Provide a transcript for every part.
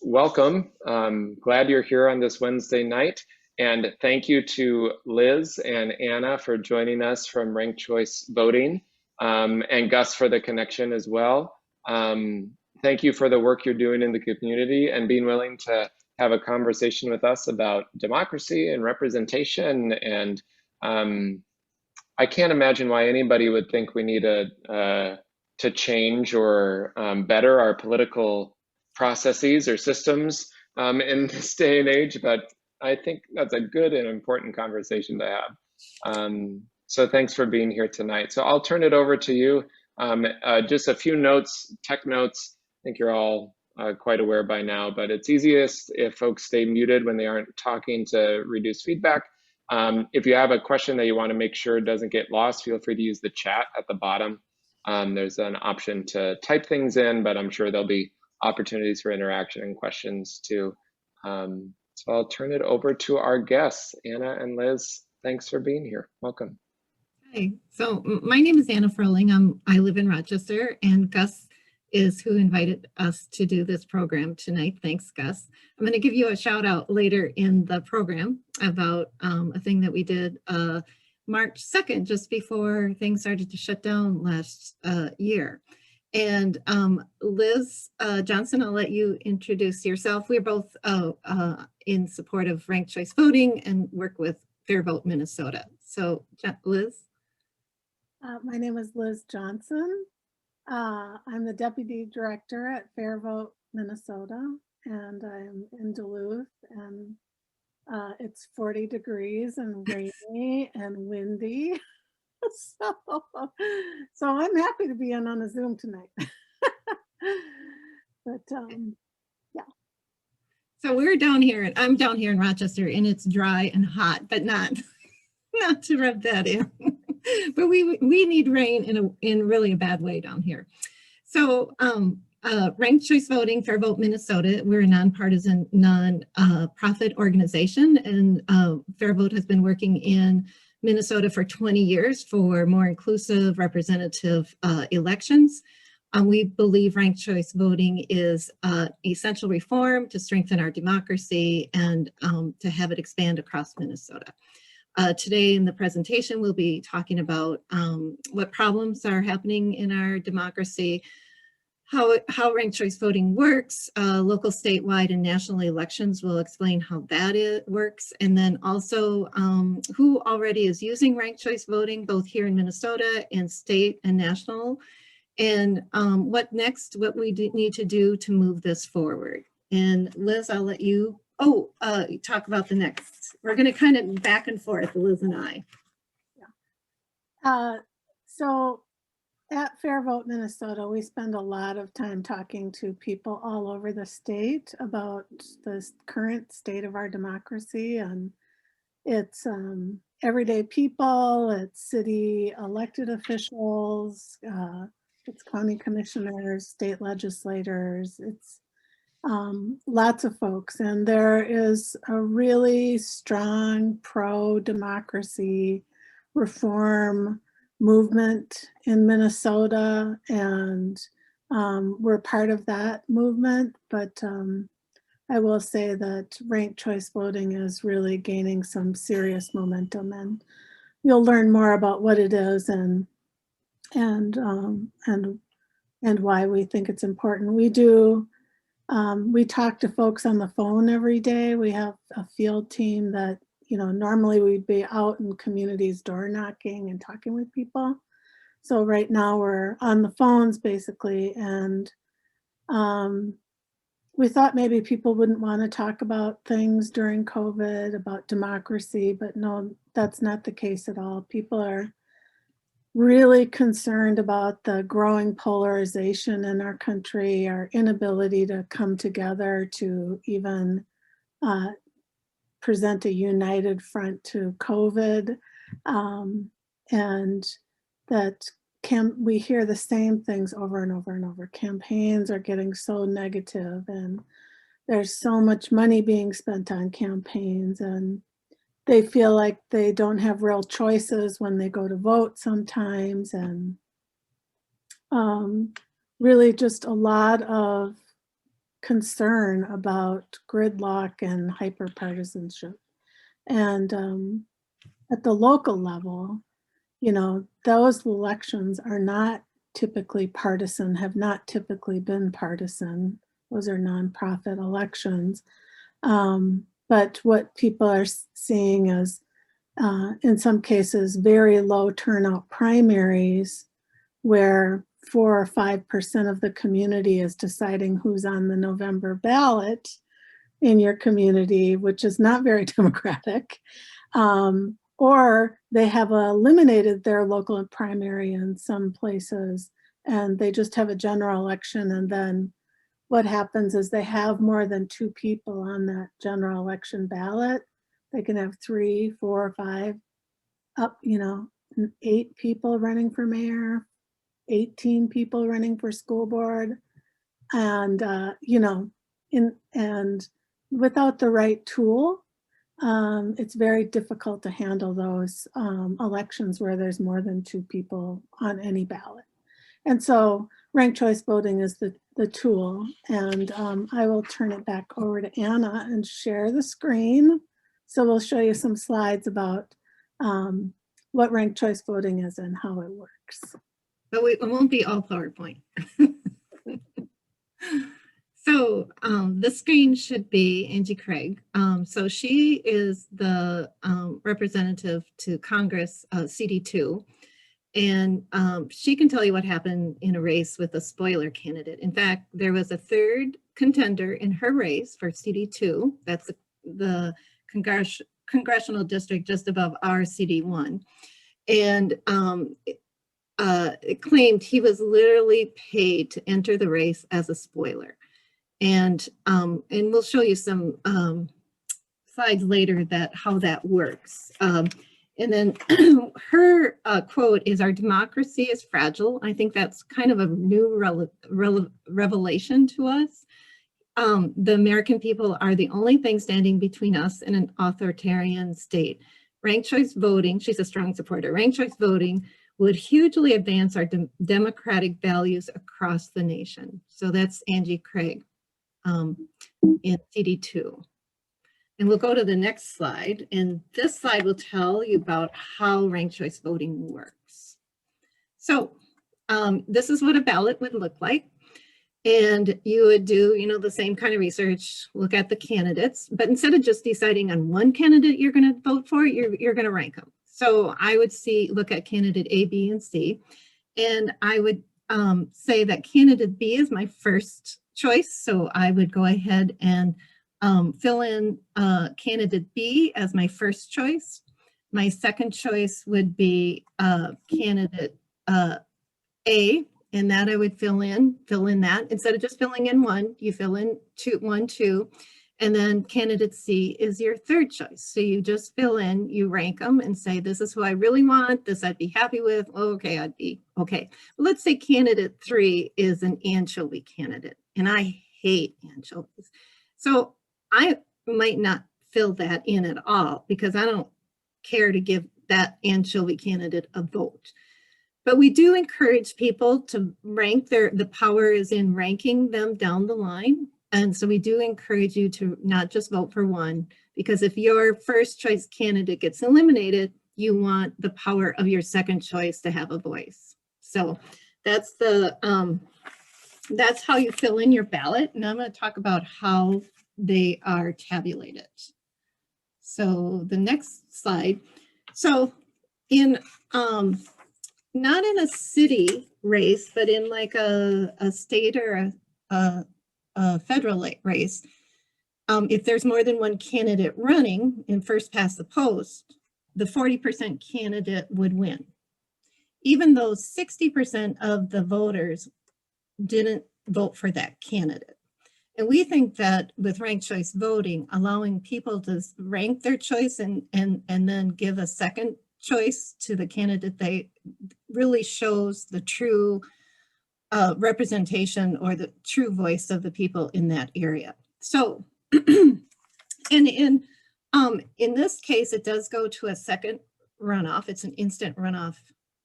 Welcome. Glad you're here on this Wednesday night. And thank you to Liz and Anna for joining us from Ranked Choice Voting, and Gus for the connection as well. Thank you for the work you're doing in the community and being willing to have a conversation with us about democracy and representation. And I can't imagine why anybody would think we need to change or better our political processes or systems in this day and age, but I think that's a good and important conversation to have. So thanks for being here tonight. So I'll turn it over to you. Just a few notes, tech notes. I think you're all quite aware by now, but it's easiest if folks stay muted when they aren't talking to reduce feedback. If you have a question that you want to make sure doesn't get lost, feel free to use the chat at the bottom. There's an option to type things in, but I'm sure there'll be opportunities for interaction and questions too. So I'll turn it over to our guests. Anna and Liz, thanks for being here. Welcome. Hi, so my name is Anna Furling. I live in Rochester, and Gus is who invited us to do this program tonight. Thanks, Gus. I'm going to give you a shout out later in the program about a thing that we did March 2nd, just before things started to shut down last year. And Liz Johnson, I'll let you introduce yourself. We're both in support of ranked choice voting and work with Fair Vote Minnesota. So Liz. My name is Liz Johnson. I'm the Deputy Director at Fair Vote Minnesota, and I'm in Duluth, and it's 40 degrees and rainy and windy. So I'm happy to be in on a Zoom tonight. But yeah. So we're down here, and I'm down here in Rochester, and it's dry and hot, but not to rub that in. But we need rain in really a bad way down here. So Ranked Choice Voting, Fair Vote Minnesota, we're a nonpartisan, non-profit organization, and Fair Vote has been working in Minnesota for 20 years for more inclusive, representative elections. We believe ranked choice voting is essential reform to strengthen our democracy and to have it expand across Minnesota. Today in the presentation, we'll be talking about what problems are happening in our democracy, how ranked choice voting works, local, statewide, and national elections will explain how that works, and then also who already is using ranked choice voting, both here in Minnesota and state and national, and what we need to do to move this forward. And Liz, I'll let you talk about the next. We're going to kind of back and forth, Liz and I. Yeah. So at Fair Vote Minnesota, we spend a lot of time talking to people all over the state about the current state of our democracy, and it's everyday people, it's city elected officials, it's county commissioners, state legislators, it's lots of folks, and there is a really strong pro-democracy reform movement in Minnesota, and we're part of that movement, but I will say that ranked choice voting is really gaining some serious momentum, and you'll learn more about what it is and why we think it's important. We talk to folks on the phone every day. We have a field team that, normally we'd be out in communities door knocking and talking with people. So right now we're on the phones basically, and we thought maybe people wouldn't want to talk about things during COVID, about democracy, but no, that's not the case at all. People are really concerned about the growing polarization in our country, our inability to come together to even present a united front to COVID, and that we hear the same things over and over and over. Campaigns are getting so negative, and there's so much money being spent on campaigns, and they feel like they don't have real choices when they go to vote sometimes, and really just a lot of concern about gridlock and hyperpartisanship. And at the local level, you know, those elections are not typically partisan, have not typically been partisan. Those are nonprofit elections. But what people are seeing is, in some cases, very low turnout primaries where 4 or 5% of the community is deciding who's on the November ballot in your community, which is not very democratic. Or they have eliminated their local primary in some places and they just have a general election, and then what happens is they have more than 2 people on that general election ballot. They can have 3, 4, 5, up, you know, 8 people running for mayor, 18 people running for school board. And, you know, and without the right tool, it's very difficult to handle those elections where there's more than 2 people on any ballot. And so ranked choice voting is the tool. And I will turn it back over to Anna and share the screen. So we'll show you some slides about what ranked choice voting is and how it works. But it won't be all PowerPoint. So the screen should be Angie Craig. So she is the representative to Congress, CD2. And she can tell you what happened in a race with a spoiler candidate. In fact, there was a 3rd contender in her race for CD2. That's the congressional district just above our CD1. And it claimed he was literally paid to enter the race as a spoiler. And we'll show you some slides later that how that works. And then her quote is, "Our democracy is fragile." I think that's kind of a new revelation to us. The American people are the only thing standing between us and an authoritarian state. Ranked choice voting, she's a strong supporter, ranked choice voting would hugely advance our democratic values across the nation. So that's Angie Craig in CD2. And we'll go to the next slide. And this slide will tell you about how ranked choice voting works. So this is what a ballot would look like. And you would do, you know, the same kind of research, look at the candidates, but instead of just deciding on one candidate you're going to vote for, you're going to rank them. So I would look at candidate A, B, and C, and I would say that candidate B is my first choice. So I would go ahead and fill in candidate B as my first choice. My second choice would be candidate A, and that I would fill in that. Instead of just filling in one, you fill in 1, 2, and then candidate C is your third choice. So you just fill in, you rank them and say, this is who I really want, this I'd be happy with, okay, I'd be okay. Let's say candidate 3 is an anchovy candidate, and I hate anchovies. So I might not fill that in at all because I don't care to give that anchovy candidate a vote. But we do encourage people to rank the power is in ranking them down the line. And so we do encourage you to not just vote for one, because if your first choice candidate gets eliminated, you want the power of your second choice to have a voice. So that's that's how you fill in your ballot. And I'm going to talk about how they are tabulated. So the next slide. So in not in a city race, but in like a state or a federal race, if there's more than one candidate running in first past the post, the 40% candidate would win. Even though 60% of the voters didn't vote for that candidate. And we think that with ranked choice voting, allowing people to rank their choice and then give a second choice to the candidate they really shows the true representation or the true voice of the people in that area. So, and in this case, it does go to a second runoff. It's an instant runoff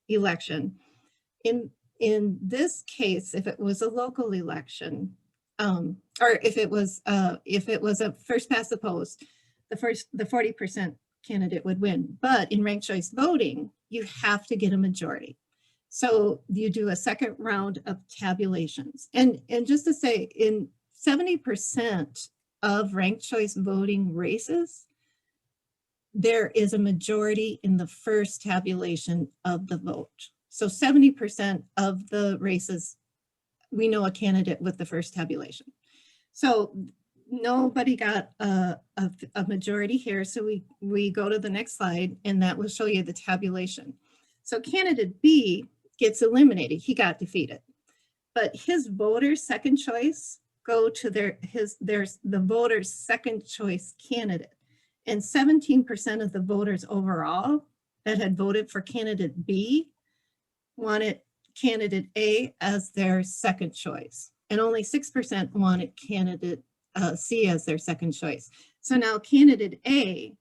election. In this case, if it was a local election, or if it was a first past the post, the 40% candidate would win. But in ranked choice voting, you have to get a majority. So you do a second round of tabulations. And just to say, in 70% of ranked choice voting races, there is a majority in the first tabulation of the vote. So 70% of the races, we know a candidate with the first tabulation. So nobody got a majority here. So we go to the next slide, and that will show you the tabulation. So candidate B gets eliminated. He got defeated. But his voters' second choice go to the voters' second choice candidate. And 17% of the voters overall that had voted for candidate B wanted candidate A as their second choice. And only 6% wanted candidate C as their second choice. So now candidate A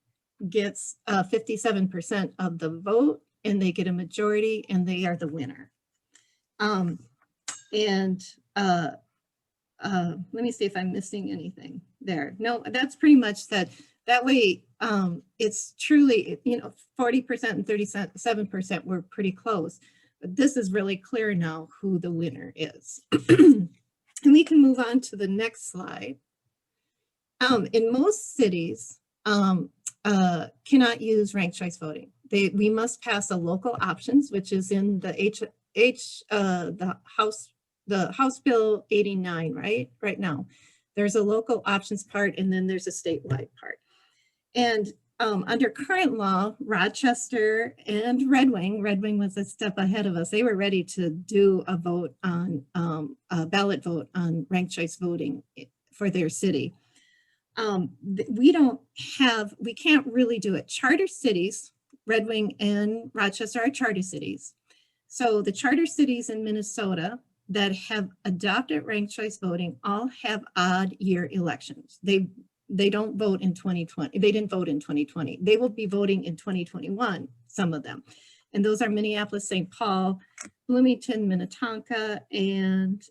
gets 57% of the vote, and they get a majority, and they are the winner. Let me see if I'm missing anything there. No, that's pretty much that. That way, it's truly, 40% and 37% were pretty close. But this is really clear now who the winner is. And we can move on to the next slide. In most cities, cannot use ranked choice voting. We must pass a local options, which is in the House Bill 89, right now. There's a local options part, and then there's a statewide part. And under current law, Rochester and Red Wing was a step ahead of us. They were ready to do a vote on ballot vote on ranked choice voting for their city. We can't really do it. Charter cities, Red Wing and Rochester are charter cities. So the charter cities in Minnesota that have adopted ranked choice voting all have odd year elections. They don't vote in 2020. They didn't vote in 2020. They will be voting in 2021, some of them. And those are Minneapolis, St. Paul, Bloomington, Minnetonka, and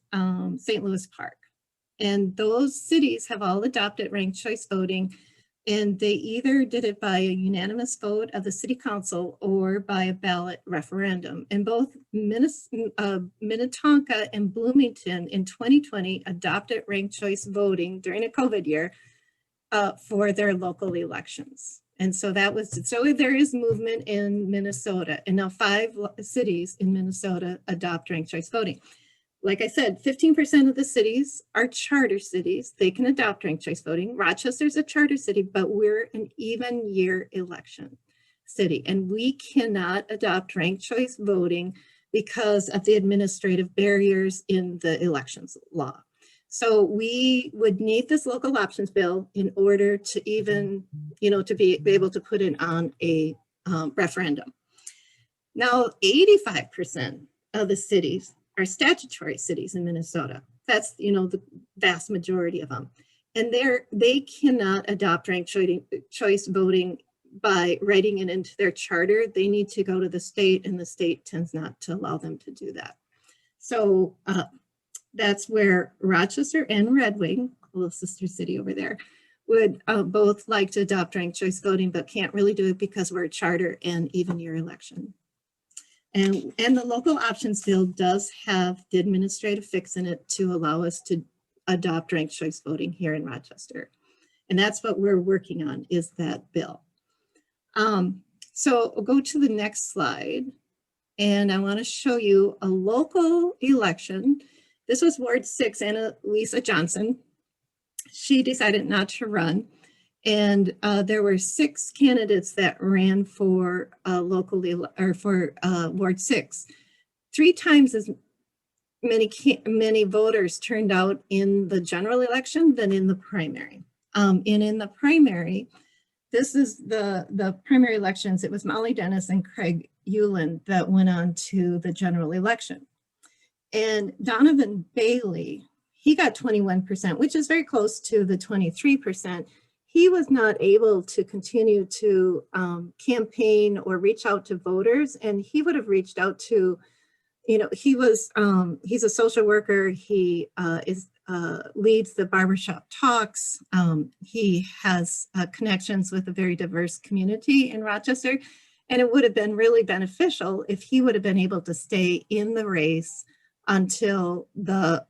St. Louis Park. And those cities have all adopted ranked choice voting, and they either did it by a unanimous vote of the city council or by a ballot referendum. And both Minnetonka and Bloomington in 2020 adopted ranked choice voting during a COVID year for their local elections. And so so there is movement in Minnesota, and now 5 cities in Minnesota adopt ranked choice voting. Like I said, 15% of the cities are charter cities. They can adopt ranked choice voting. Rochester's a charter city, but we're an even year election city, and we cannot adopt ranked choice voting because of the administrative barriers in the elections law. So we would need this local options bill in order to even, to be able to put it on a referendum. Now, 85% of the cities are statutory cities in Minnesota. That's, the vast majority of them. And they cannot adopt ranked choice voting by writing it into their charter. They need to go to the state, and the state tends not to allow them to do that. So that's where Rochester and Red Wing, a little sister city over there, would both like to adopt ranked choice voting, but can't really do it because we're a charter and even year election. And the local options bill does have the administrative fix in it to allow us to adopt ranked choice voting here in Rochester. And that's what we're working on, is that bill. So we'll go to the next slide. And I want to show you a local election. This was Ward 6, Annalisa Johnson. She decided not to run. And there were 6 candidates that ran for Ward 6. 3 times as many voters turned out in the general election than in the primary. And in the primary, this is the primary elections. It was Molly Dennis and Craig Hewlin that went on to the general election. And Donovan Bailey, he got 21%, which is very close to the 23%. He was not able to continue to campaign or reach out to voters, and he would have reached out to, he's a social worker. He is leads the barbershop talks. He has connections with a very diverse community in Rochester. And it would have been really beneficial if he would have been able to stay in the race until the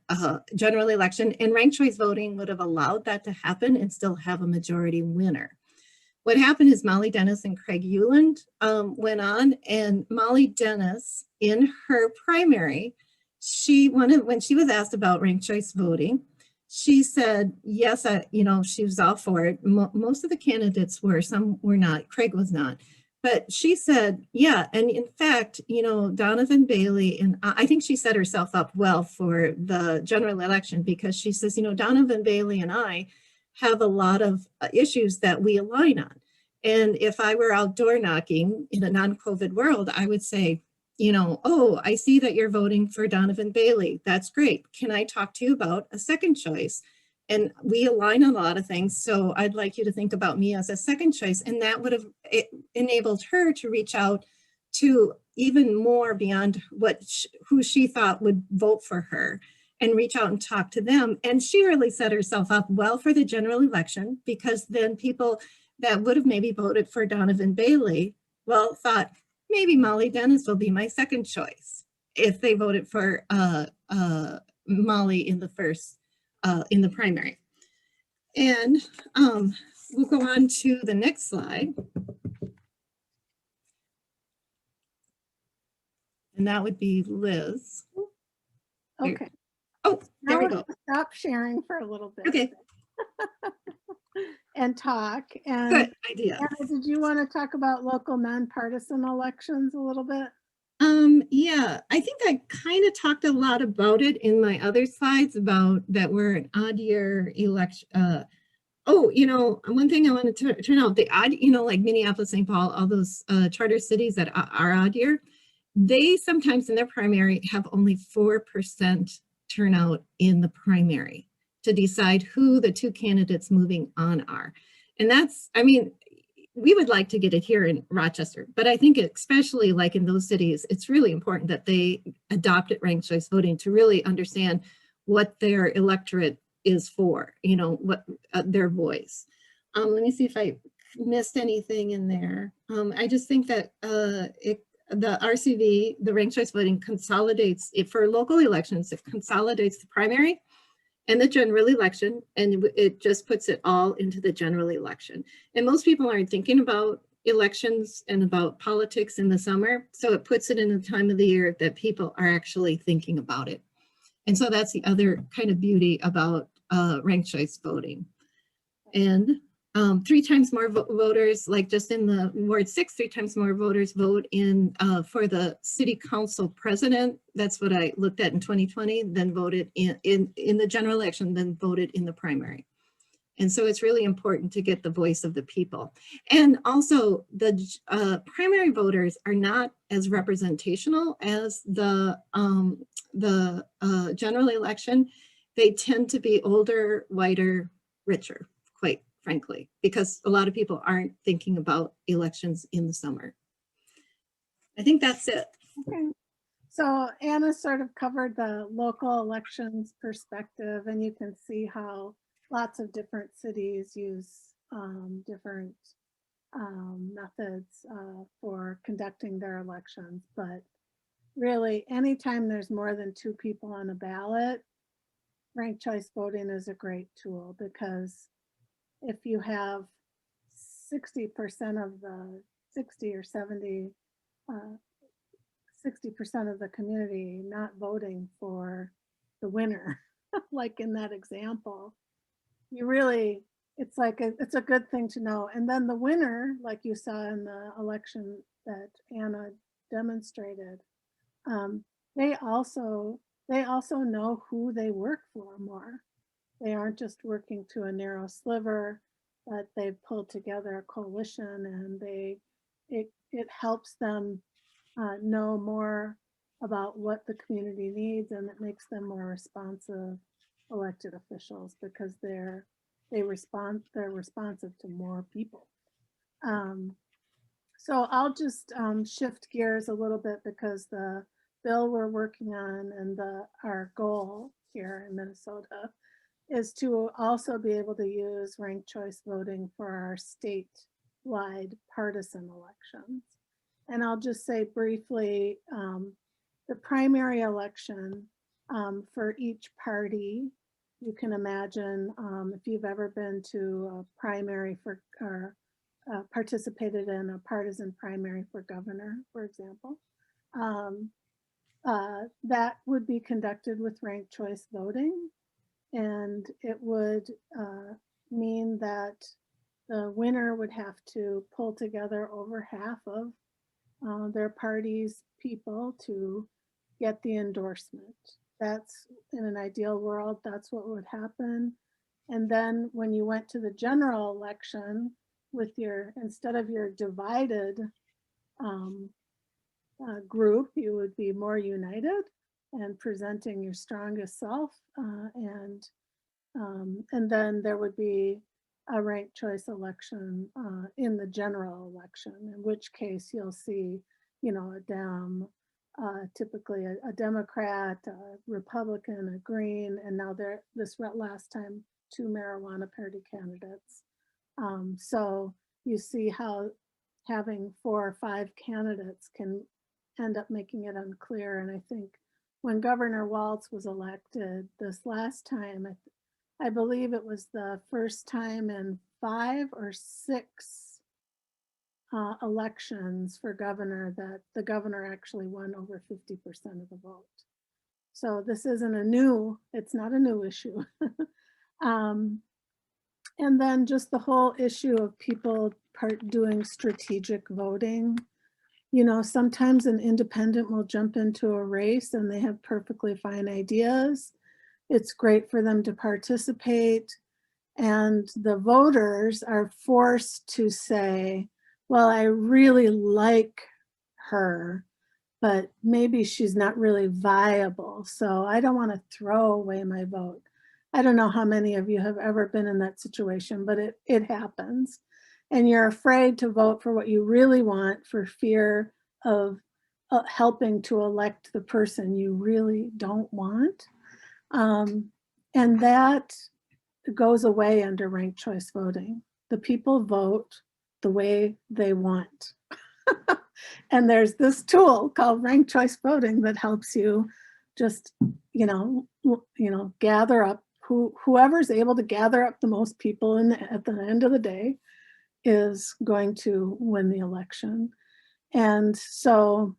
general election, and ranked choice voting would have allowed that to happen and still have a majority winner. What happened is Molly Dennis and Craig Euland went on, and Molly Dennis, in her primary, when she was asked about ranked choice voting, she said, yes, she was all for it. Most of the candidates were, some were not, Craig was not. But she said, yeah, and in fact, Donovan Bailey, and I think she set herself up well for the general election, because she says, Donovan Bailey and I have a lot of issues that we align on. And if I were outdoor knocking in a non-COVID world, I would say, oh, I see that you're voting for Donovan Bailey. That's great. Can I talk to you about a second choice? And we align on a lot of things. So I'd like you to think about me as a second choice. And that would have enabled her to reach out to even more beyond who she thought would vote for her, and reach out and talk to them. And she really set herself up well for the general election, because then people that would have maybe voted for Donovan Bailey, thought maybe Molly Dennis will be my second choice if they voted for Molly in the first, in the primary. And we'll go on to the next slide. And that would be Liz. Okay. Oh, there we go. Stop sharing for a little bit. Okay. And talk. And good idea. Anna, did you want to talk about local nonpartisan elections a little bit? Yeah, I think I kind of talked a lot about it in my other slides about that we're an odd year election. One thing I wanted to turn out, the odd, like Minneapolis, St. Paul, all those charter cities that are odd year, they sometimes in their primary have only 4% turnout in the primary to decide who the two candidates moving on are. And that's, we would like to get it here in Rochester, but I think especially like in those cities, it's really important that they adopted ranked choice voting to really understand what their electorate is for, what their voice. Let me see if I missed anything in there. I just think that the RCV, the ranked choice voting, consolidates it for local elections. It consolidates the primary and the general election, and it just puts it all into the general election. And most people aren't thinking about elections and about politics in the summer, so it puts it in a time of the year that people are actually thinking about it. And so that's the other kind of beauty about ranked choice voting. And 3 times more voters, like just in the Ward 6, 3 times more voters vote in for the city council president. That's what I looked at in 2020, then voted in the general election, then voted in the primary. And so it's really important to get the voice of the people. And also the primary voters are not as representational as the general election. They tend to be older, whiter, richer, quite frankly, because a lot of people aren't thinking about elections in the summer. I think that's it. Okay. So Anna sort of covered the local elections perspective, and you can see how lots of different cities use different methods for conducting their elections. But really, anytime there's more than 2 people on a ballot, ranked choice voting is a great tool, because if you have 60% of the 60 or 70, 60% of the community not voting for the winner, like in that example, you really, it's a good thing to know. And then the winner, like you saw in the election that Anna demonstrated, they also know who they work for more. They aren't just working to a narrow sliver, but they've pulled together a coalition, and it helps them know more about what the community needs, and it makes them more responsive elected officials, because they're responsive to more people. So I'll just shift gears a little bit, because the bill we're working on and our goal here in Minnesota is to also be able to use ranked choice voting for our statewide partisan elections. And I'll just say briefly, the primary election for each party, you can imagine if you've ever been to a primary for, or participated in a partisan primary for governor, for example, that would be conducted with ranked choice voting. And it would mean that the winner would have to pull together over half of their party's people to get the endorsement. That's, in an ideal world, that's what would happen. And then when you went to the general election with your, instead of your divided group, you would be more united and presenting your strongest self. And then there would be a ranked choice election in the general election, in which case you'll see, you know, a Dem, typically a Democrat, a Republican, a Green, and now this last time, 2 marijuana party candidates. So you see how having 4 or 5 candidates can end up making it unclear. And I think when Governor Walz was elected this last time, I believe it was the first time in 5 or 6 elections for governor that the governor actually won over 50% of the vote. So this isn't a new, it's not a new issue. And then just the whole issue of people doing strategic voting. You know, sometimes an independent will jump into a race and they have perfectly fine ideas. It's great for them to participate. And the voters are forced to say, well, I really like her, but maybe she's not really viable. So I don't want to throw away my vote. I don't know how many of you have ever been in that situation, but it happens. And you're afraid to vote for what you really want for fear of helping to elect the person you really don't want. And that goes away under ranked choice voting. The people vote the way they want. And there's this tool called ranked choice voting that helps you just, you know, gather up whoever's able to gather up the most people at the end of the day is going to win the election. And so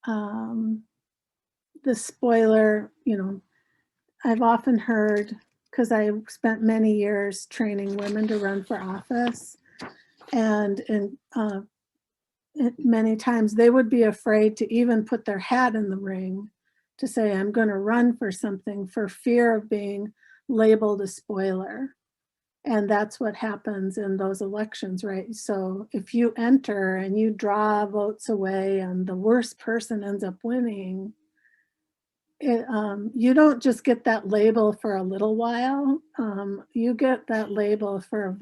the spoiler, you know, I've often heard, because I spent many years training women to run for office, and many times they would be afraid to even put their hat in the ring to say, I'm going to run for something for fear of being labeled a spoiler. And that's what happens in those elections, right? So if you enter and you draw votes away and the worst person ends up winning, you don't just get that label for a little while. You get that label for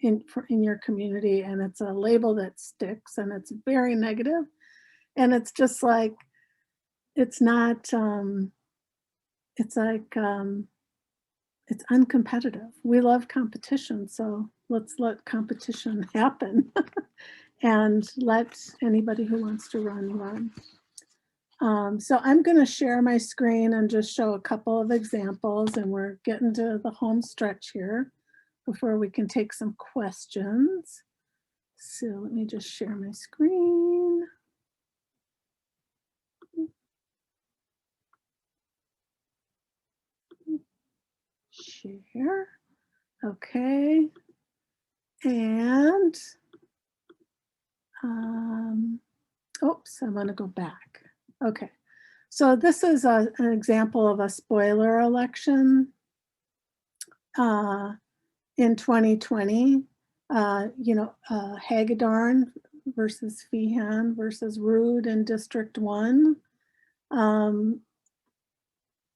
in your community, and it's a label that sticks, and it's very negative. And it's just like, it's not, it's like, it's uncompetitive. We love competition, so let's let competition happen and let anybody who wants to run. So I'm going to share my screen and just show a couple of examples, and we're getting to the home stretch here before we can take some questions. So let me just share my screen. Share. Okay. And oops, I want to go back. Okay. So this is an example of a spoiler election in 2020. You know, Hagedorn versus Feehan versus Rood in District 1.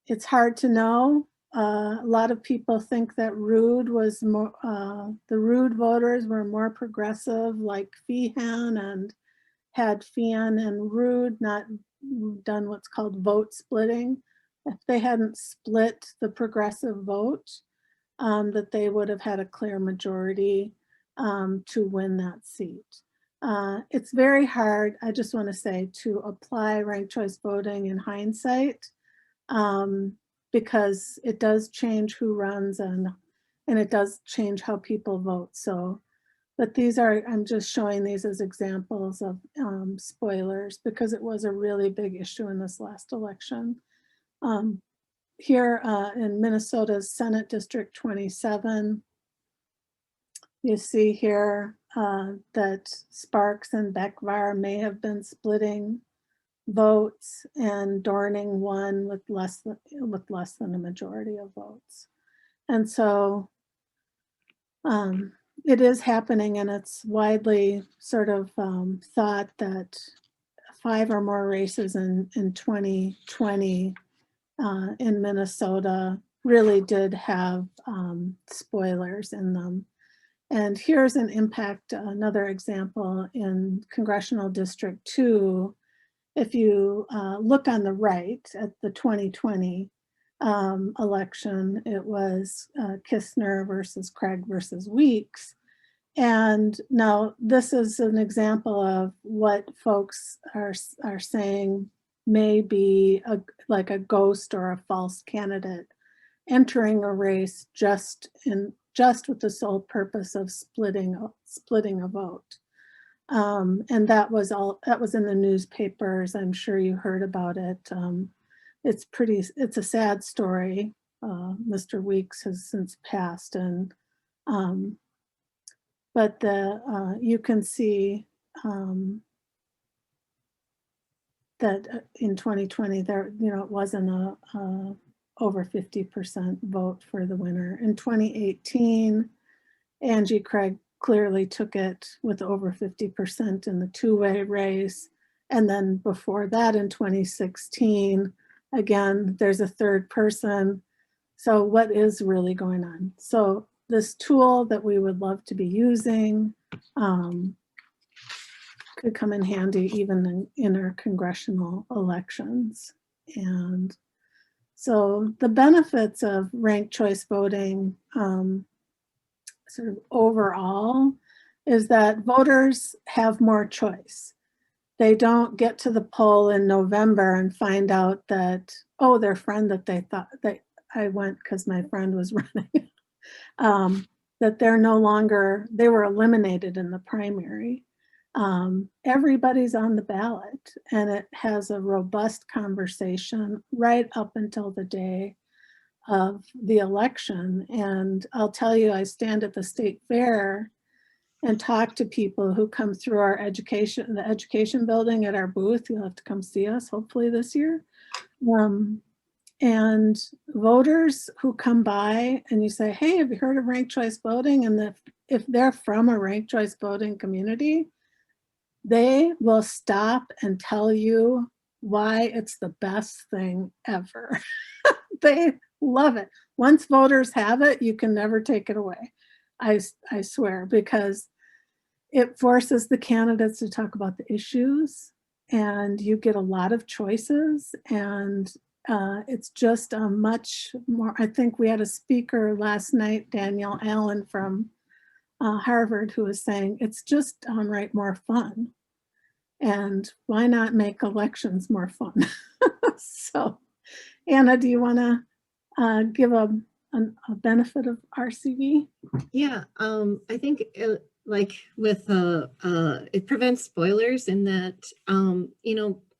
It's hard to know. A lot of people think that Rood was more, the Rood voters were more progressive like Feehan, and had Feehan and Rood not done what's called vote splitting. If they hadn't split the progressive vote, that they would have had a clear majority to win that seat. It's very hard, I just want to say, to apply ranked choice voting in hindsight, because it does change who runs and it does change how people vote. So, but these are, I'm just showing these as examples of spoilers because it was a really big issue in this last election. Here in Minnesota's Senate District 27, you see here that Sparks and Beckvar may have been splitting votes, and Dorning won with less than a majority of votes. And so it is happening, and it's widely sort of thought that 5 or more races in 2020 in Minnesota really did have spoilers in them. And here's an impact, another example in Congressional District 2. If you look on the right at the 2020 election, it was Kistner versus Craig versus Weeks. And now this is an example of what folks are saying may be like a ghost or a false candidate entering a race just with the sole purpose of splitting a vote. And that was in the newspapers. I'm sure you heard about it. It's a sad story. Mr. Weeks has since passed, and but you can see that in 2020 there, it wasn't a over 50% vote for the winner. In 2018, Angie Craig clearly took it with over 50% in the two-way race. And then before that in 2016, again, there's a third person. So what is really going on? So this tool that we would love to be using could come in handy even in our congressional elections. And so the benefits of ranked choice voting sort of overall is that voters have more choice. They don't get to the poll in November and find out that, oh, their friend that they thought that I went because my friend was running, that they're no longer, they were eliminated in the primary. Everybody's on the ballot, and it has a robust conversation right up until the day of the election. And I'll tell you, I stand at the state fair and talk to people who come through the education building at our booth. You'll have to come see us hopefully this year. And voters who come by and you say, hey, have you heard of ranked choice voting? And if they're from a ranked choice voting community, they will stop and tell you why it's the best thing ever. They love it. Once voters have it, you can never take it away. I swear, because it forces the candidates to talk about the issues, and you get a lot of choices, and it's just a much more, I think we had a speaker last night, Danielle Allen from Harvard, who was saying it's just downright more fun. And why not make elections more fun? So, Anna, do you want to give a benefit of RCV? Yeah, I think like with it prevents spoilers in that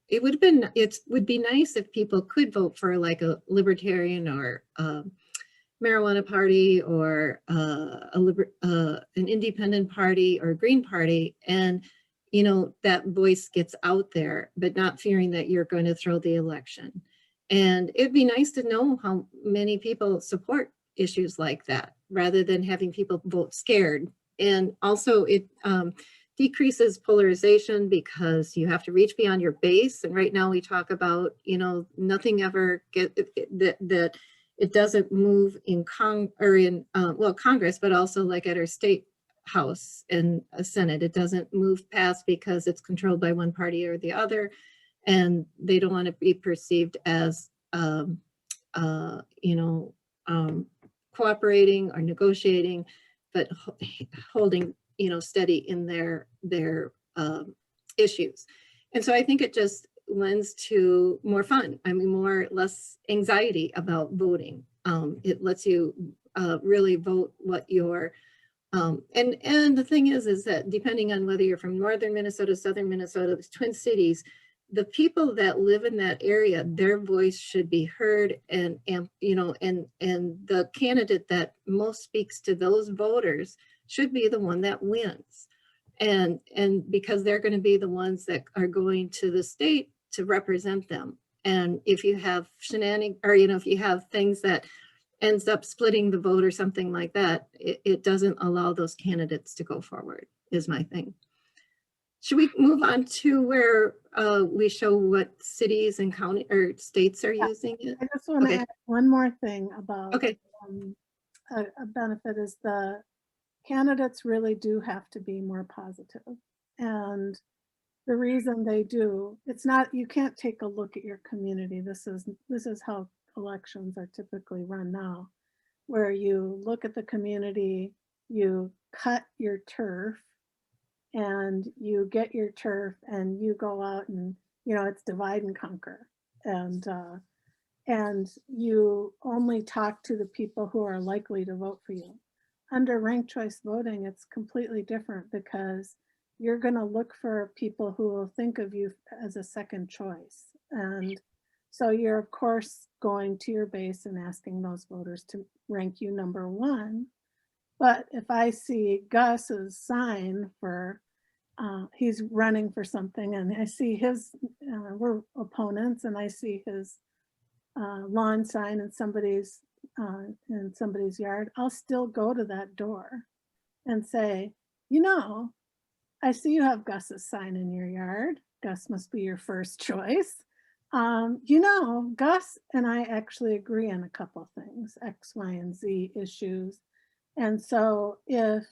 it would be nice if people could vote for like a libertarian or marijuana party or an independent party or a green party, and that voice gets out there, but not fearing that you're going to throw the election. And it'd be nice to know how many people support issues like that, rather than having people vote scared. And also it decreases polarization because you have to reach beyond your base. And right now we talk about, nothing ever that it doesn't move in Congress, but also like at our state House and Senate, it doesn't move past because it's controlled by one party or the other. and they don't want to be perceived as, you know, cooperating or negotiating, but holding, you know, steady in their issues. And so I think it just lends to more fun. I mean, less anxiety about voting. It lets you really vote what your and the thing is that depending on whether you're from northern Minnesota, southern Minnesota, the Twin Cities, the people that live in that area, their voice should be heard, and you know, and the candidate that most speaks to those voters should be the one that wins. And because they're going to be the ones that are going to the state to represent them. And if you have shenanigans, or you know, if you have things that ends up splitting the vote or something like that, it doesn't allow those candidates to go forward, is my thing. Should we move on to where we show what cities and county or states are using it? I just want to add one more thing about a benefit is the candidates really do have to be more positive. And the reason they do, it's not, you can't take a look at your community. This is how elections are typically run now, where you look at the community, you cut your turf, and you get your turf and you go out and, you know, it's divide and conquer. And you only talk to the people who are likely to vote for you. Under ranked choice voting, it's completely different because you're going to look for people who will think of you as a second choice. And so you're, of course, going to your base and asking those voters to rank you number one. But if I see Gus's sign for, he's running for something, and I see his, we're opponents, and I see his lawn sign in somebody's yard, I'll still go to that door and say, you know, I see you have Gus's sign in your yard. Gus must be your first choice. You know, Gus and I actually agree on a couple of things, X, Y, and Z issues. And so if,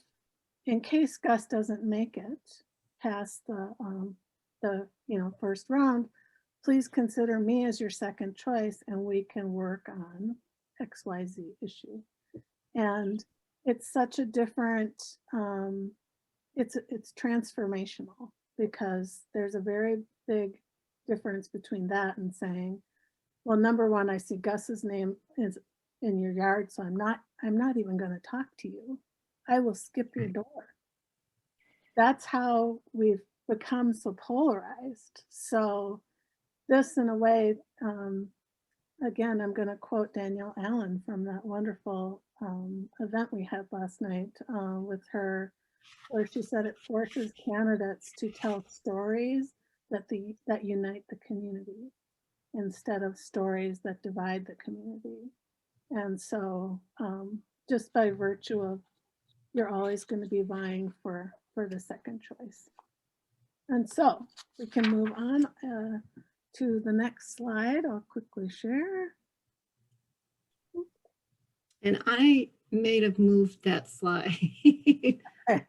in case Gus doesn't make it past the first round, please consider me as your second choice, and we can work on XYZ issue. And it's such a different, it's transformational, because there's a very big difference between that and saying, well, number one, I see Gus's name is in your yard, so I'm not even going to talk to you. I will skip your door. That's how we've become so polarized. So this, in a way, again, I'm going to quote Danielle Allen from that wonderful event we had last night with her, where she said it forces candidates to tell stories that unite the community instead of stories that divide the community. And so just by virtue of, you're always going to be vying for the second choice. And so we can move on to the next slide. I'll quickly share. And I may have moved that slide.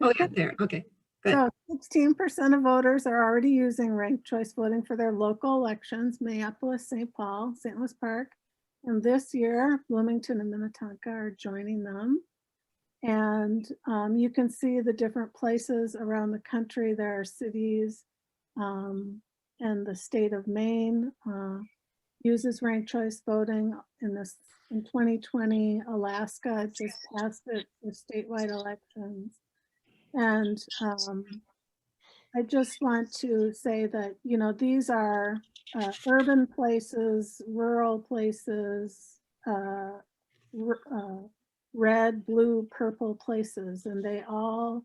Oh yeah, there, okay. Good. So 16% of voters are already using ranked choice voting for their local elections, Minneapolis, St. Paul, St. Louis Park. And this year, Bloomington and Minnetonka are joining them. And you can see the different places around the country. There are cities, and the state of Maine uses ranked choice voting. In 2020, Alaska just passed it for statewide elections. And I just want to say that, you know, these are urban places, rural places, red, blue, purple places, and they all,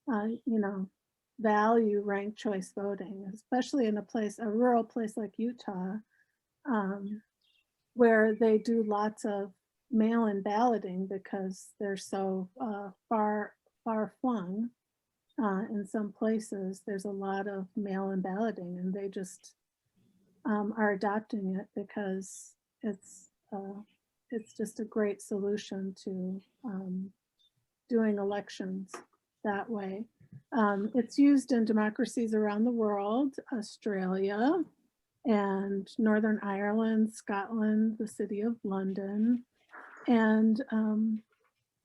you know, value ranked choice voting, especially in a rural place like Utah, where they do lots of mail-in balloting because they're so far flung. In some places, there's a lot of mail-in balloting, and they just are adopting it because it's just a great solution to doing elections that way. It's used in democracies around the world, Australia, and Northern Ireland, Scotland, the city of London. And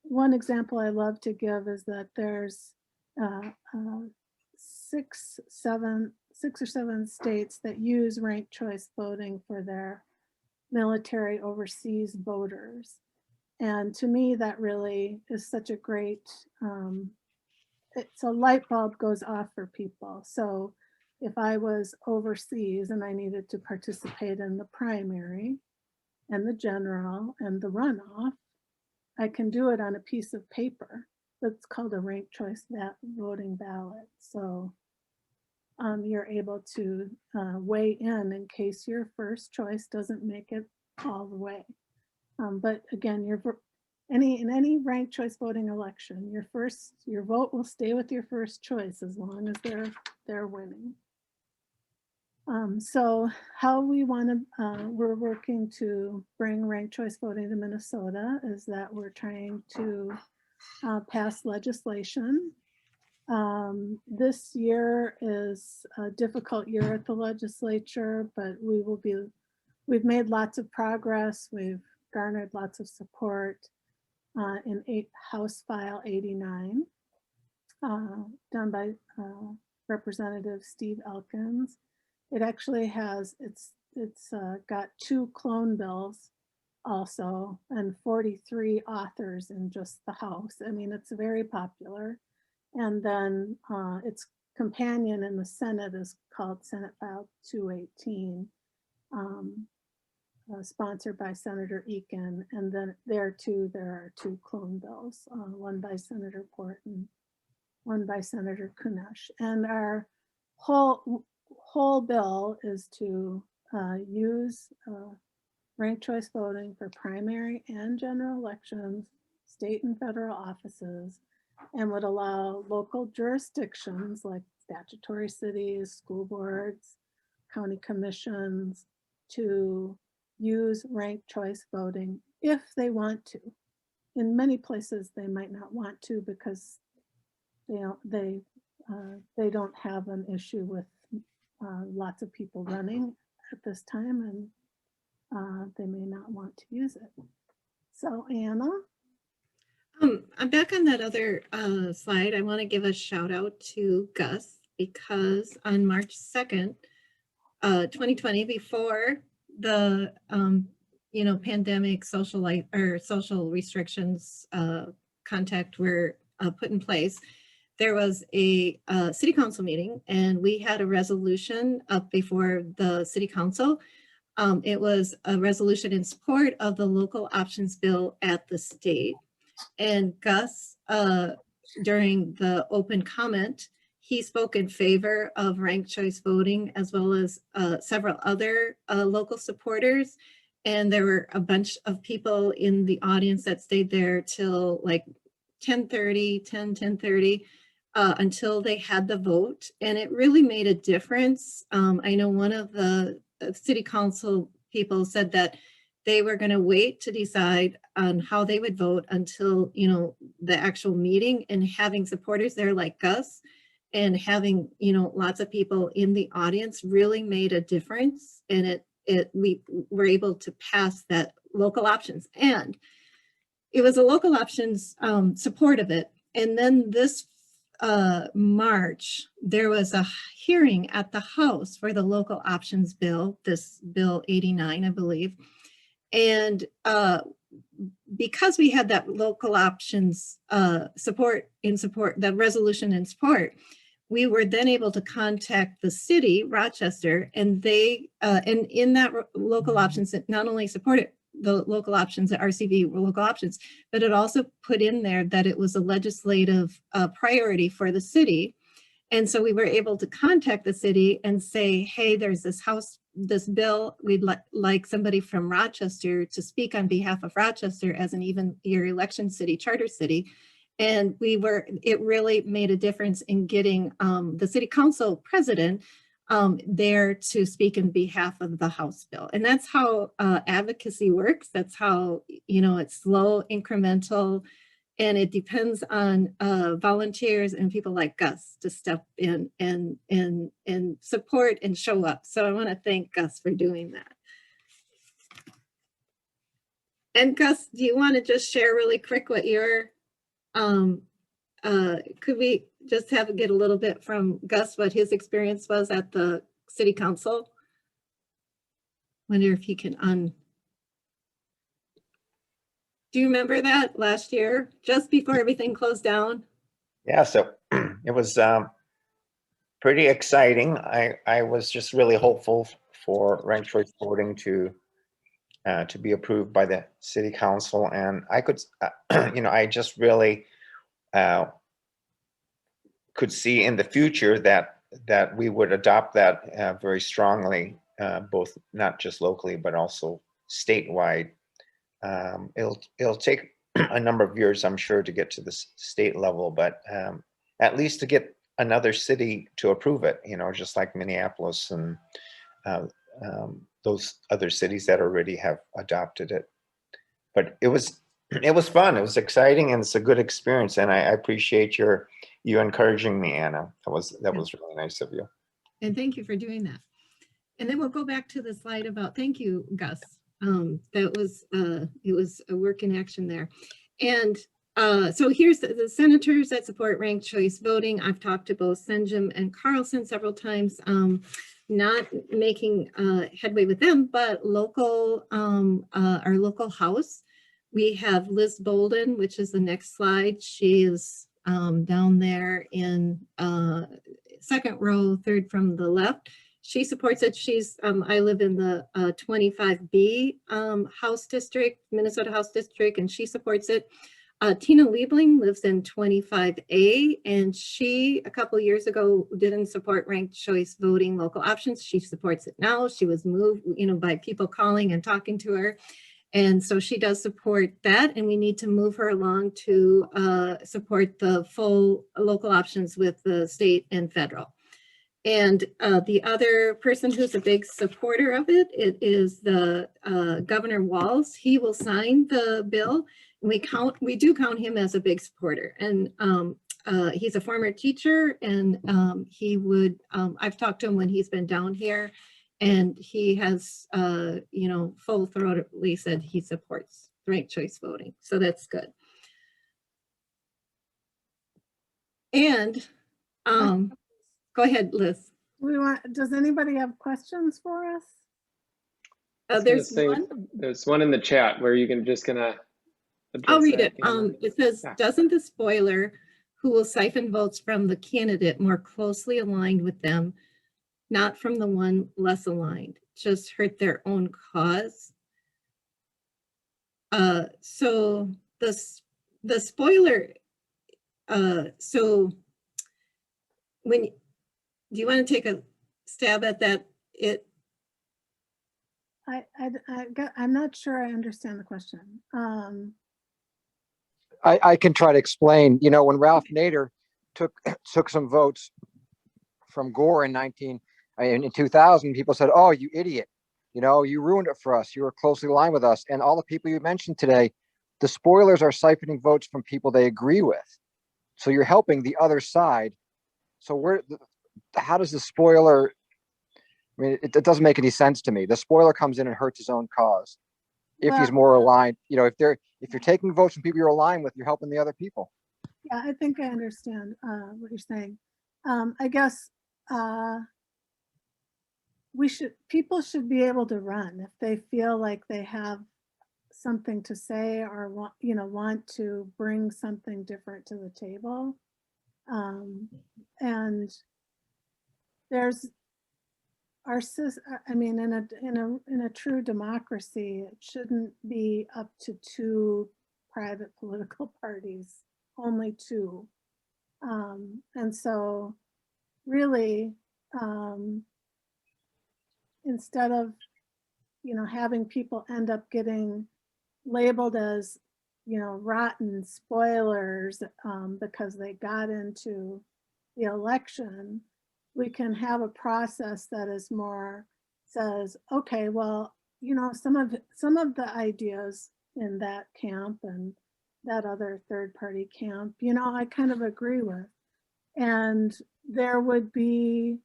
one example I love to give is that there's uh, uh, six or seven states that use ranked choice voting for their military overseas voters. And to me, that really is such a great, it's a light bulb goes off for people. So if I was overseas and I needed to participate in the primary and the general and the runoff, I can do it on a piece of paper. That's called a ranked choice voting ballot. So you're able to weigh in case your first choice doesn't make it all the way. But again, in any ranked choice voting election, your vote will stay with your first choice as long as they're winning. So how we're working to bring ranked choice voting to Minnesota is that we're trying to pass legislation. This year is a difficult year at the legislature, but we've made lots of progress. We've garnered lots of support in House File 89, done by Representative Steve Elkins. It actually has, it's got 2 clone bills also and 43 authors in just the House. I mean, it's very popular. And then its companion in the Senate is called Senate File 218, sponsored by Senator Eakin. And then there are 2 clone bills, one by Senator Porton, one by Senator Kunesh. And our whole bill is to use ranked choice voting for primary and general elections, state and federal offices, and would allow local jurisdictions like statutory cities, school boards, county commissions to use ranked choice voting if they want to. In many places, they might not want to because they don't have an issue with lots of people running at this time, and they may not want to use it. So Anna? I'm back on that other slide. I want to give a shout out to Gus because on March 2nd, 2020, before the pandemic social life or social restrictions contact were put in place, there was a city council meeting and we had a resolution up before the city council. It was a resolution in support of the local options bill at the state. And Gus, during the open comment, he spoke in favor of ranked choice voting as well as several other local supporters. And there were a bunch of people in the audience that stayed there till like 10:30 until they had the vote. And it really made a difference. I know one of the city council people said that they were going to wait to decide on how they would vote until, the actual meeting, and having supporters there like Gus and having, lots of people in the audience really made a difference. And we were able to pass that local options, and it was a local options support of it. And then this March, there was a hearing at the House for the local options bill, this bill 89, I believe. And because we had that local options that resolution in support, we were then able to contact the city, Rochester, and they, and in that local options, that not only supported the local options at RCV were local options, but it also put in there that it was a legislative priority for the city. And so we were able to contact the city and say, hey, there's this bill, we'd like somebody from Rochester to speak on behalf of Rochester as an even year election city, charter city. And it really made a difference in getting the city council president there to speak in behalf of the House bill. And that's how advocacy works. That's how, it's slow, incremental, And it depends on volunteers and people like Gus to step in and support and show up. So I want to thank Gus for doing that. And Gus, do you want to just share really quick what your, could we just get a little bit from Gus, what his experience was at the city council? Wonder if he can do you remember that last year, just before everything closed down? Yeah, so it was pretty exciting. I was just really hopeful for ranked choice voting to be approved by the city council, and I could, I just really could see in the future that we would adopt that very strongly, both not just locally but also statewide. It'll take a number of years, I'm sure, to get to the state level, but at least to get another city to approve it, just like Minneapolis and those other cities that already have adopted it. But it was fun. It was exciting, and it's a good experience. And I appreciate you encouraging me, Anna. That was really nice of you. And thank you for doing that. And then we'll go back to the slide about, thank you, Gus. That was, it was a work in action there. And so here's the senators that support ranked choice voting. I've talked to both Senjum and Carlson several times, not making headway with them, but local, our local House. We have Liz Walden, which is the next slide. She is down there in second row, third from the left. She supports it. She's, I live in the 25B House District, Minnesota House District, and she supports it. Tina Liebling lives in 25A, and she, a couple of years ago, didn't support ranked choice voting local options. She supports it now. She was moved, by people calling and talking to her. And so she does support that, and we need to move her along to support the full local options with the state and federal. And the other person who's a big supporter of it, it is the Governor Walz. He will sign the bill. We do count him as a big supporter. And he's a former teacher, and he would, I've talked to him when he's been down here, and he has, full-throatedly said he supports ranked choice voting. So that's good. And go ahead, Liz. Does anybody have questions for us? There's one. There's one in the chat where you can just I'll read it. It says, doesn't the spoiler who will siphon votes from the candidate more closely aligned with them, not from the one less aligned, just hurt their own cause? So the spoiler, so when, do you want to take a stab at that? I'm not sure I understand the question. I can try to explain. When Ralph Nader took some votes from Gore in 2000, people said, "Oh, you idiot! You ruined it for us. You were closely aligned with us." And all the people you mentioned today, the spoilers are siphoning votes from people they agree with. So you're helping the other side. So how does the spoiler? I mean, it doesn't make any sense to me. The spoiler comes in and hurts his own cause. If he's more aligned, if you're taking votes from people you're aligned with, you're helping the other people. Yeah, I think I understand what you're saying. I guess people should be able to run if they feel like they have something to say or want to bring something different to the table. And there's in a true democracy, it shouldn't be up to two private political parties, only two. And so really, instead of, having people end up getting labeled as, rotten spoilers because they got into the election, we can have a process that is more says, okay, well, some of the ideas in that camp and that other third party camp, you know, I kind of agree with. And there would be,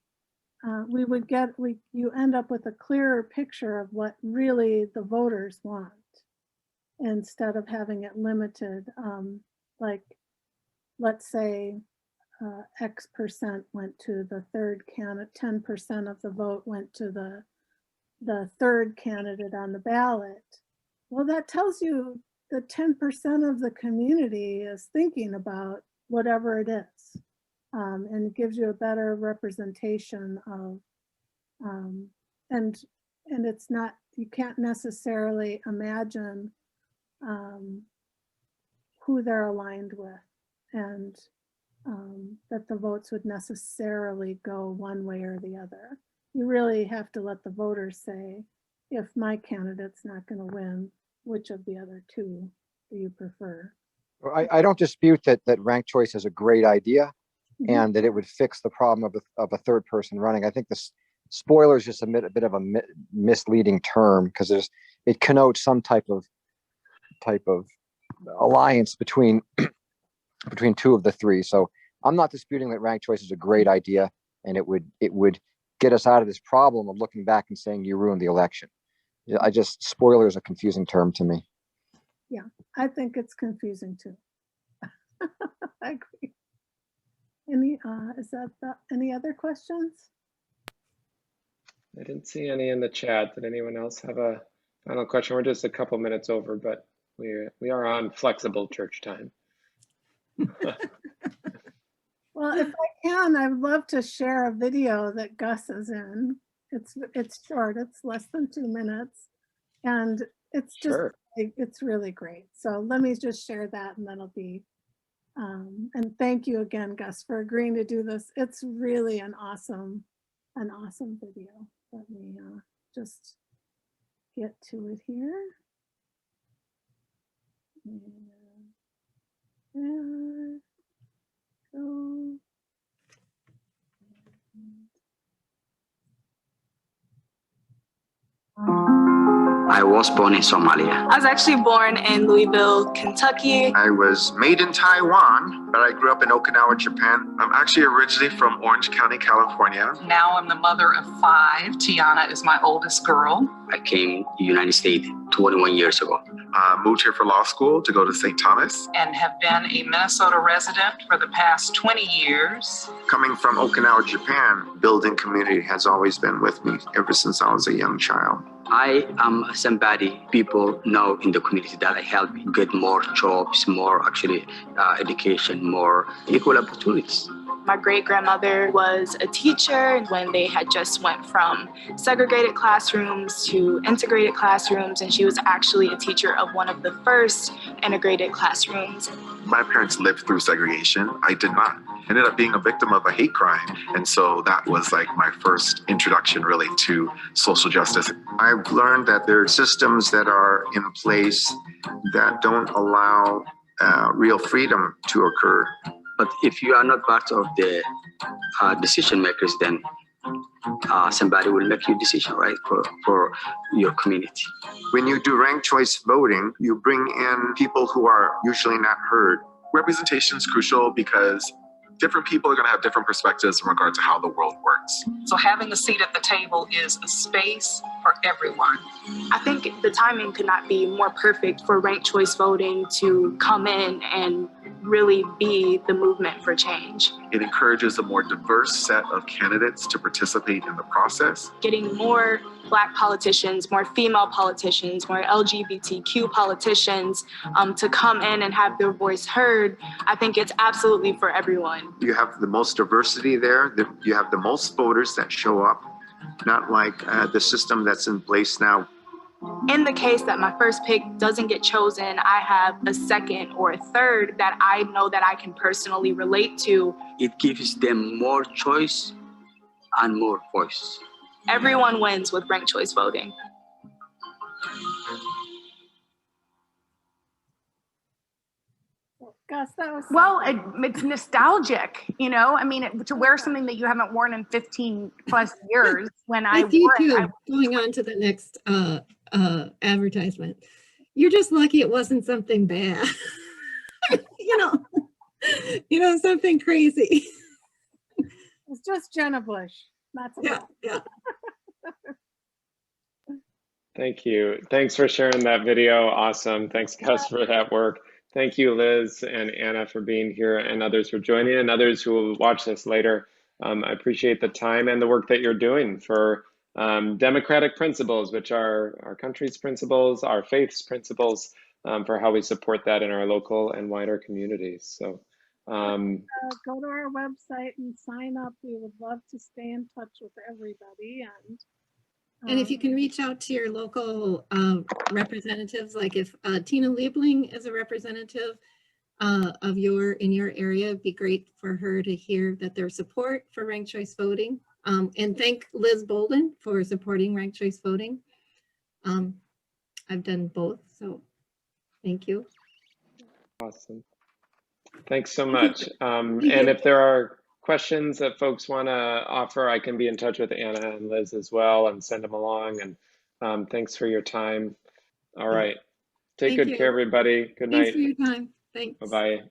you end up with a clearer picture of what really the voters want instead of having it limited. Like, let's say X percent went to the third candidate, 10% of the vote went to the third candidate on the ballot. Well, that tells you that 10% of the community is thinking about whatever it is. And it gives you a better representation of, and it's not, you can't necessarily imagine who they're aligned with, and that the votes would necessarily go one way or the other. You really have to let the voters say, if my candidate's not going to win, which of the other two do you prefer? I don't dispute that ranked choice is a great idea, Mhm. and that it would fix the problem of a third person running. I think this spoiler is just a bit of a misleading term, because it connotes some type of alliance between two of the three. So I'm not disputing that ranked choice is a great idea, and it would get us out of this problem of looking back and saying you ruined the election. Spoiler is a confusing term to me. Yeah, I think it's confusing too. I agree. Any other questions? I didn't see any in the chat. Did anyone else have a final question? We're just a couple minutes over, but we are on flexible church time. Well, if I can, I would love to share a video that Gus is in. It's short, it's less than 2 minutes, and it's just, Sure. it's really great. So let me just share that, and that'll be, and thank you again, Gus, for agreeing to do this. It's really an awesome video. Let me just get to it here. And go. I was born in Somalia. I was actually born in Louisville, Kentucky. I was made in Taiwan, but I grew up in Okinawa, Japan. I'm actually originally from Orange County, California. Now I'm the mother of 5. Tiana is my oldest girl. I came to the United States 21 years ago. Moved here for law school to go to St. Thomas. And have been a Minnesota resident for the past 20 years. Coming from Okinawa, Japan, building community has always been with me ever since I was a young child. I am somebody people know in the community that I help get more jobs, more education, more equal opportunities. My great-grandmother was a teacher when they had just went from segregated classrooms to integrated classrooms, and she was actually a teacher of one of the first integrated classrooms. My parents lived through segregation. I did not. I ended up being a victim of a hate crime. And so that was like my first introduction really to social justice. I've learned that there are systems that are in place that don't allow real freedom to occur. But if you are not part of the decision makers, then somebody will make your decision, right, for your community. When you do ranked choice voting, you bring in people who are usually not heard. Representation is crucial because different people are going to have different perspectives in regard to how the world works. So having a seat at the table is a space for everyone. I think the timing could not be more perfect for ranked choice voting to come in and really be the movement for change. It encourages a more diverse set of candidates to participate in the process. Getting more Black politicians, more female politicians, more LGBTQ politicians to come in and have their voice heard, I think it's absolutely for everyone. You have the most diversity there. You have the most voters that show up, not like the system that's in place now. In the case that my first pick doesn't get chosen, I have a second or a third that I know that I can personally relate to. It gives them more choice and more voice. Everyone wins with ranked choice voting. Gus, that was well, it's nostalgic, you know. I mean, to wear something that you haven't worn in 15 plus years. When I With you wore too, it, going on to the next advertisement. You're just lucky it wasn't something bad. something crazy. It's just Jenna Bush. That's Yeah, yeah. Thank you. Thanks for sharing that video. Awesome. Thanks, Gus, for that work. Thank you, Liz and Anna, for being here, and others for joining, and others who will watch this later. I appreciate the time and the work that you're doing for democratic principles, which are our country's principles, our faith's principles, for how we support that in our local and wider communities. So go to our website and sign up. We would love to stay in touch with everybody. And if you can reach out to your local representatives, like if Tina Liebling is a representative in your area, it'd be great for her to hear that there's support for ranked choice voting. And thank Liz Walden for supporting ranked choice voting. I've done both, so thank you. awesome. Thanks so much. And you. if there are questions that folks want to offer, I can be in touch with Anna and Liz as well and send them along. And thanks for your time. All right. Take good care, everybody. Good night. Thanks for your time. Thanks. Bye-bye.